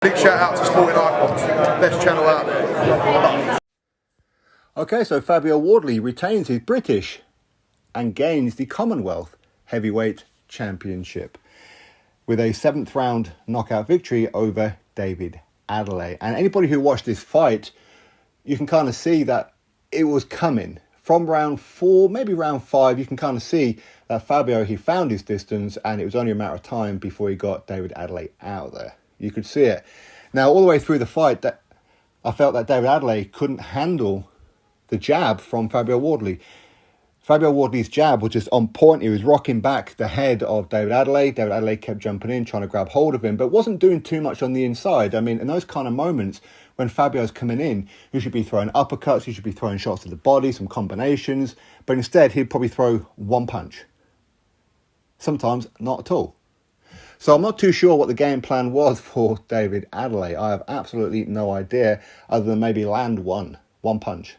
Big shout out to Sporting Icons, best channel out there. Okay, so Fabio Wardley retains his British and gains the Commonwealth Heavyweight Championship with a 7th round knockout victory over David Adeleye. And anybody who watched this fight, you can kind of see that it was coming. From round 4, maybe round 5, you can kind of see that Fabio, he found his distance and it was only a matter of time before he got David Adeleye out of there. You could see it. Now, all the way through the fight, that I felt that David Adeleye couldn't handle the jab from Fabio Wardley. Fabio Wardley's jab was just on point. He was rocking back the head of David Adeleye. David Adeleye kept jumping in, trying to grab hold of him, but wasn't doing too much on the inside. I mean, in those kind of moments, when Fabio's coming in, you should be throwing uppercuts, you should be throwing shots to the body, some combinations, but instead, he'd probably throw one punch. Sometimes not at all. So I'm not too sure what the game plan was for David Adeleye. I have absolutely no idea, other than maybe land one punch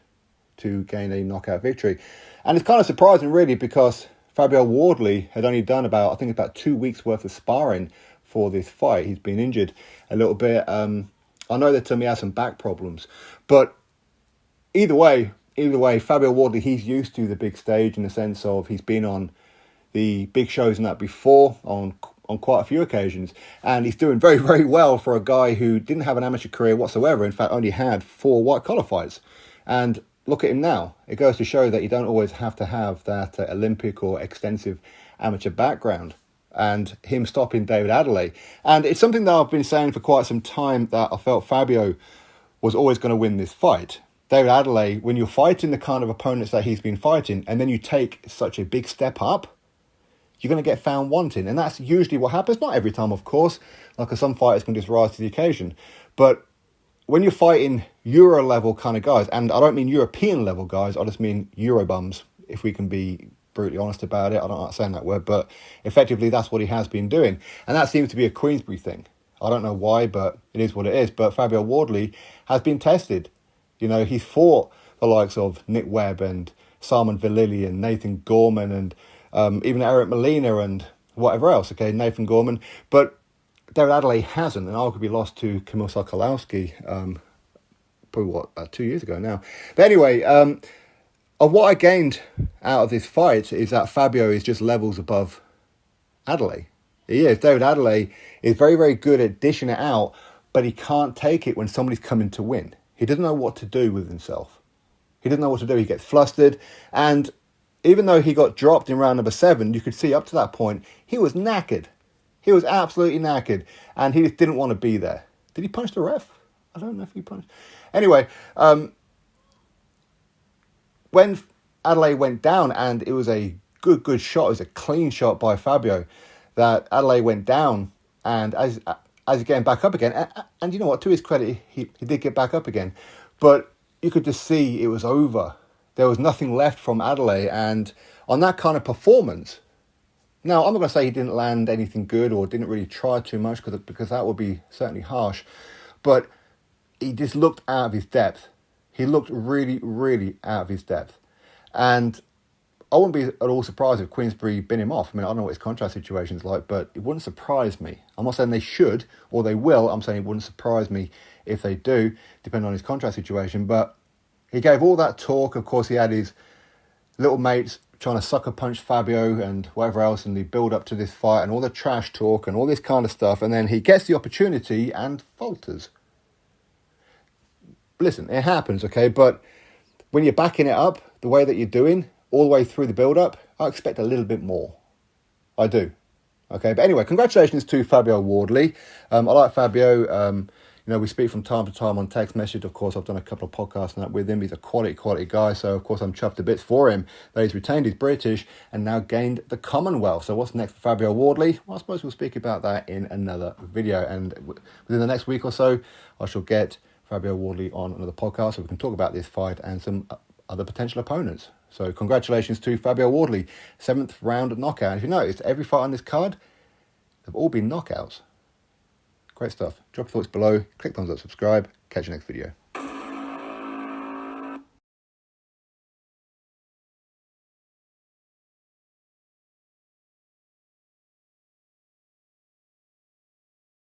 to gain a knockout victory. And it's kind of surprising, really, because Fabio Wardley had only done about 2 weeks worth of sparring for this fight. He's been injured a little bit. I know that he has some back problems, but either way, Fabio Wardley, he's used to the big stage in the sense of he's been on the big shows and that before on quite a few occasions, and he's doing very, very well for a guy who didn't have an amateur career whatsoever. In fact, only had 4 white collar fights. And look at him now. It goes to show that you don't always have to have that Olympic or extensive amateur background. And him stopping David Adeleye. And it's something that I've been saying for quite some time, that I felt Fabio was always going to win this fight. David Adeleye, when you're fighting the kind of opponents that he's been fighting, and then you take such a big step up, you're going to get found wanting. And that's usually what happens. Not every time, of course. Like some fighters can just rise to the occasion. But when you're fighting Euro level kind of guys, and I don't mean European level guys, I just mean Euro bums, if we can be brutally honest about it. I don't like saying that word, but effectively that's what he has been doing. And that seems to be a Queensbury thing. I don't know why, but it is what it is. But Fabio Wardley has been tested. You know, he's fought the likes of Nick Webb and Simon Vallily and Nathan Gorman and even Eric Molina and whatever else, okay, Nathan Gorman. But David Adeleye hasn't, and arguably lost to Kamil Sokolowski, probably, about 2 years ago now. But anyway, of what I gained out of this fight is that Fabio is just levels above Adeleye. He is. David Adeleye is very, very good at dishing it out, but he can't take it when somebody's coming to win. He doesn't know what to do with himself. He doesn't know what to do. He gets flustered, and even though he got dropped in round number 7, you could see up to that point, he was knackered. He was absolutely knackered, and he just didn't want to be there. Did he punch the ref? I don't know if he punched. Anyway, when Adeleye went down, and it was a good shot, it was a clean shot by Fabio, that Adeleye went down, and as he's getting back up again, and you know what, to his credit, he did get back up again, but you could just see it was over. There was nothing left from Adeleye, and on that kind of performance, now I'm not going to say he didn't land anything good or didn't really try too much, because that would be certainly harsh, but he just looked out of his depth. He looked really, really out of his depth, and I wouldn't be at all surprised if Queensbury bin him off. I mean, I don't know what his contract situation is like, but it wouldn't surprise me. I'm not saying they should or they will. I'm saying it wouldn't surprise me if they do, depending on his contract situation, but he gave all that talk. Of course, he had his little mates trying to sucker punch Fabio and whatever else in the build up to this fight and all the trash talk and all this kind of stuff. And then he gets the opportunity and falters. Listen, it happens, okay? But when you're backing it up the way that you're doing all the way through the build up, I expect a little bit more. I do. Okay, but anyway, congratulations to Fabio Wardley. I like Fabio. You know, we speak from time to time on text message. Of course, I've done a couple of podcasts and that with him. He's a quality guy. So, of course, I'm chuffed to bits for him that he's retained his British and now gained the Commonwealth. So what's next for Fabio Wardley? Well, I suppose we'll speak about that in another video. And within the next week or so, I shall get Fabio Wardley on another podcast so we can talk about this fight and some other potential opponents. So congratulations to Fabio Wardley. 7th round knockout. And if you noticed, every fight on this card, they've all been knockouts. Great stuff. Drop your thoughts below. Click thumbs up, subscribe. Catch you next video.